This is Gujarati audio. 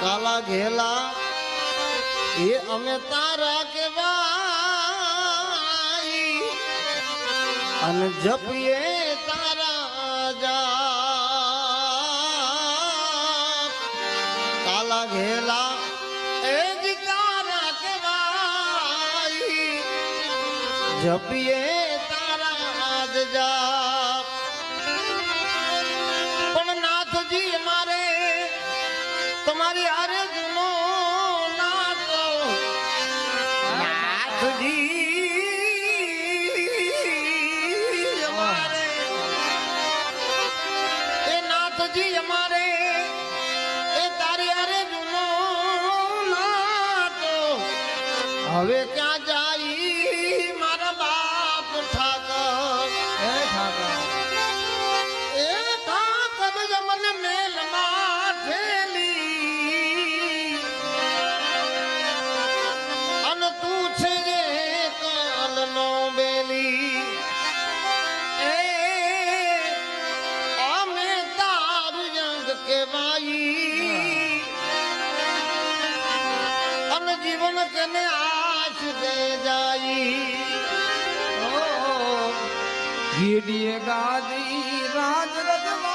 કાલા ઘેલા એ અમે તારા કેવાઈ અને જપીએ તારા જાપ કાલા ઘેલા એ જ તારા કેવાઈ જપીએ તારા જાપ પણ નાથજી મારે તમારી હારે જુનો નાતો નાથજી અમારે એ નાથજી અમારે એ તારી હારે જુનો નાતો હવે ક્યાં જાય મારા બાપ ઠાકર એ ઠાકર એ ઠાકર મને મેલમાં ઠેલી અને તું છે જે કાલનો બેલી એ અમે તારું જંગ કેવાઈ અને જીવન કેને આશ દે જાય ગીડીએ ગાદી રાજ રજવા